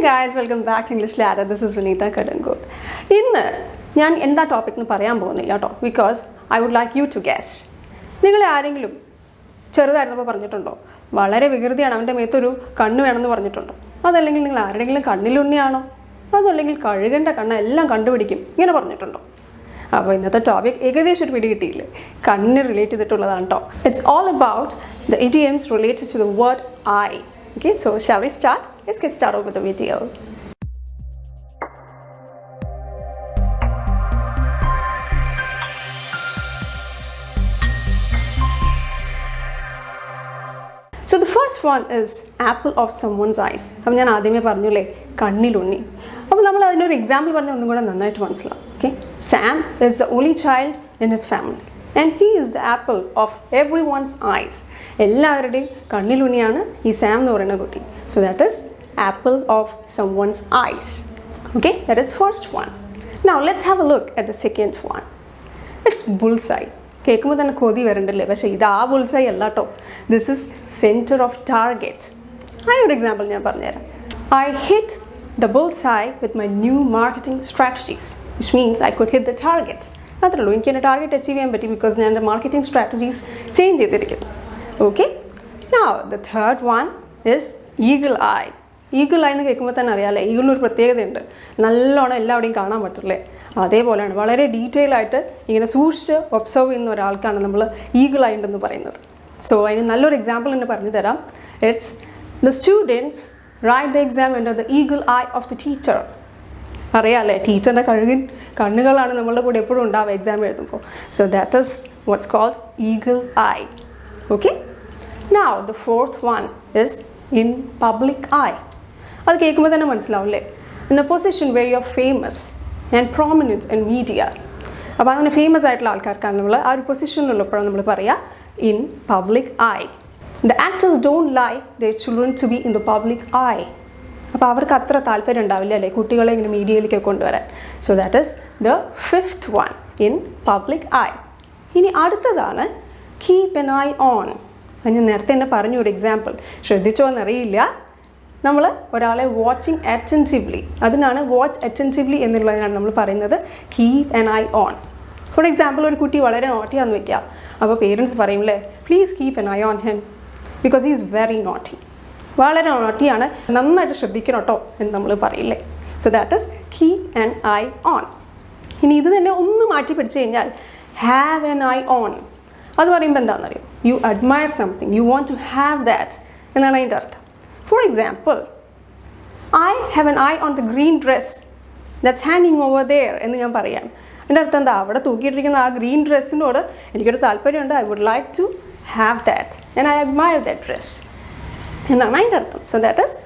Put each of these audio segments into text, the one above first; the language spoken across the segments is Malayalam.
guys, welcome back to English Ladder. This is Vinita Kadangood. ഇന്ന് ഞാൻ എന്താ ടോപ്പിക് എന്ന് പറയാൻ പോകുന്നില്ല കേട്ടോ, because I would like you to guess. നിങ്ങളെ ആരെങ്കിലും ചെറുതായിരുന്നപ്പോൾ പറഞ്ഞിട്ടുണ്ടോ വളരെ വികൃതിയാണ്, അവൻ്റെ മേത്തൊരു കണ്ണ് വേണമെന്ന് പറഞ്ഞിട്ടുണ്ടോ? അതല്ലെങ്കിൽ നിങ്ങൾ ആരുടെയെങ്കിലും കണ്ണിലുണ്ണിയാണോ, അതല്ലെങ്കിൽ കഴുകേണ്ട കണ്ണ് എല്ലാം കണ്ടുപിടിക്കും ഇങ്ങനെ പറഞ്ഞിട്ടുണ്ടോ? അപ്പോൾ ഇന്നത്തെ ടോപ്പിക് ഏകദേശം ഒരു പിടി കിട്ടിയില്ലേ, കണ്ണിന് റിലേറ്റ് ചെയ്തിട്ടുള്ളതാണ് കേട്ടോ. It's all about the idioms related to the word eye. Okay, so shall we start? Let's get started with the video. So the first one is apple of someone's eyes. അപ്പോൾ ഞാൻ ആദ്യമേ പറഞ്ഞില്ലേ കണ്ണിലുണ്ണി. അപ്പോൾ നമ്മൾ അതിനൊരു എക്സാമ്പിൾ പറഞ്ഞാൽ ഒന്നും കൂടെ നന്നായിട്ട് മനസ്സിലാവും. Okay, Sam is the only child in his family and he is the apple of everyone's eyes. എല്ലാവരുടെയും കണ്ണിലുണ്ണിയാണ് ഈ സാം എന്ന് പറയുന്ന കുട്ടി. So that is apple of someone's eyes. Okay, that is first one. Now let's have a look at the second one. It's bullseye. കേൾക്കുമ്പോൾ തന്നെ കൊതി വരണ്ടല്ലേ, പക്ഷേ ഇത് ആ ബുൾസൈ അല്ല കേട്ടോ. This is centre of target. അതിനൊരു എക്സാമ്പിൾ ഞാൻ പറഞ്ഞുതരാം. I hit the bull's eye with my new marketing strategies, which means I could hit the targets. അത്രേ ഉള്ളൂ, എനിക്ക് എൻ്റെ ടാർഗറ്റ് അച്ചീവ് ചെയ്യാൻ പറ്റി, ബിക്കോസ് ഞാൻ എൻ്റെ മാർക്കറ്റിംഗ് സ്ട്രാറ്റജീസ് ചേഞ്ച് ചെയ്തിരിക്കുന്നു. Okay, now the third one is eagle eye. Eagle eye എന്ന് കേൾക്കുമ്പോൾ തന്നെ അറിയാമല്ലേ, ഈഗിളിനൊരു പ്രത്യേകതയുണ്ട്, നല്ലോണം എല്ലാവിടെയും കാണാൻ പറ്റില്ലേ. അതേപോലെയാണ് വളരെ ഡീറ്റെയിൽ ആയിട്ട് ഇങ്ങനെ സൂക്ഷിച്ച് ഒബ്സർവ് ചെയ്യുന്ന ഒരാൾക്കാണ് നമ്മൾ ഈഗിൾ ഐ ഉണ്ടെന്ന് പറയുന്നത്. സോ അതിന് നല്ലൊരു എക്സാമ്പിൾ തന്നെ പറഞ്ഞു തരാം. It's the students write the exam under the eagle eye of the teacher. അറിയാമല്ലേ, ടീച്ചറിൻ്റെ കണ്ണുകളാണ് നമ്മളുടെ കൂടെ എപ്പോഴും ഉണ്ടാവുക എക്സാം എഴുതുമ്പോൾ. So that is what's called eagle eye. Okay, now the fourth one is in public eye. അത് കേൾക്കുമ്പോൾ തന്നെ മനസ്സിലാവില്ലേ, in a position where you are famous and prominent in media. അപ്പോൾ അങ്ങനെ ഫേമസ് ആയിട്ടുള്ള ആൾക്കാർക്കാണ് നമ്മൾ ആ ഒരു പൊസിഷനിലുള്ളപ്പോഴാണ് നമ്മൾ പറയുക in public eye. The actors don't like their children to be in the public eye. അപ്പോൾ അവർക്ക് അത്ര താല്പര്യം ഉണ്ടാവില്ല അല്ലേ കുട്ടികളെ ഇങ്ങനെ മീഡിയയിലേക്ക് കൊണ്ടുവരാൻ. So that is the fifth one in public I. ഇനി അടുത്തതാണ് കീപ് എൻ ഐ ഓൺ. അത് ഞാൻ നേരത്തെ തന്നെ പറഞ്ഞു ഒരു എക്സാമ്പിൾ, ശ്രദ്ധിച്ചോ എന്നറിയില്ല. നമ്മൾ ഒരാളെ വാച്ചിങ് അറ്റൻറ്റീവ്ലി, അതിനാണ് വാച്ച് അറ്റൻറ്റീവ്ലി എന്നുള്ളതിനാണ് നമ്മൾ പറയുന്നത് keep an eye on. For example, ഒരു കുട്ടി വളരെ നോട്ടിയാന്ന് വെക്കുക, അപ്പോൾ പേരൻസ് പറയുമല്ലേ please keep an eye on him because he is very naughty. വളരെ നോട്ടിയാണ്, നന്നായിട്ട് ശ്രദ്ധിക്കണം കേട്ടോ എന്ന് നമ്മൾ പറയില്ലേ. So that is keep an eye on. ഇനി ഇത് തന്നെ ഒന്ന് മാറ്റി പിടിച്ചു കഴിഞ്ഞാൽ ഹാവ് എൻ ഐ ഓൺ. അത് പറയുമ്പോൾ എന്താണെന്നറിയോ, you admire something, you want to have that എന്നാണ് അതിൻ്റെ അർത്ഥം. For example, I have an eye on the green dress that's ഹാങ്ങിങ് ഓവർ ദെയർ എന്ന് ഞാൻ പറയാം. എൻ്റെ അർത്ഥം എന്താ, അവിടെ തൂക്കിയിട്ടിരിക്കുന്ന ആ ഗ്രീൻ ഡ്രസ്സിനോട് എനിക്കൊരു താല്പര്യമുണ്ട്, I would like to have that and I admire that dress എന്നാണ് അതിൻ്റെ അർത്ഥം. So that is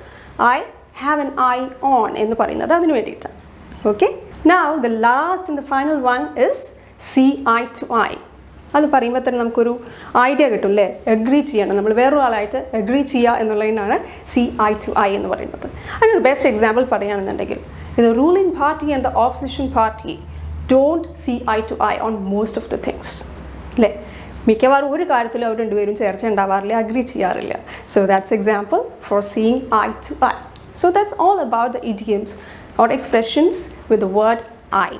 I have an eye on എന്ന് പറയുന്നത് അതിന് വേണ്ടിയിട്ടാണ്. Okay, now the last and the final one is see eye to eye. അത് പറയുമ്പോൾ തന്നെ നമുക്കൊരു ഐഡിയ കിട്ടും അല്ലേ, എഗ്രി ചെയ്യണം, നമ്മൾ വേറൊരാളായിട്ട് എഗ്രി ചെയ്യുക എന്നുള്ളതിനാണ് സി ഐ ടു ഐ എന്ന് പറയുന്നത്. അതിനൊരു ബെസ്റ്റ് എക്സാമ്പിൾ പറയുകയാണെന്നുണ്ടെങ്കിൽ, ഇത് ruling party and the opposition party don't see eye to eye on most of the things അല്ലേ. മിക്കവാറും ഒരു കാര്യത്തിലും അവർ രണ്ടുപേരും ചേർച്ച ഉണ്ടാവാറില്ല, അഗ്രി ചെയ്യാറില്ല. So that's example for seeing eye to eye. So that's all about the idioms or expressions with the word eye.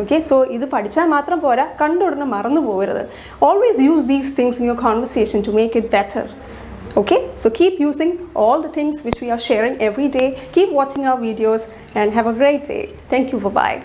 Okay, so ഇത് പഠിച്ചാൽ മാത്രം പോരാ, കണ്ടുടനെ മറന്നു പോകരുത്. Always use these things in your conversation to make it better. Okay, so keep using all the things which we are sharing every day. Keep watching our videos and have a great day. Thank you. Bye-bye.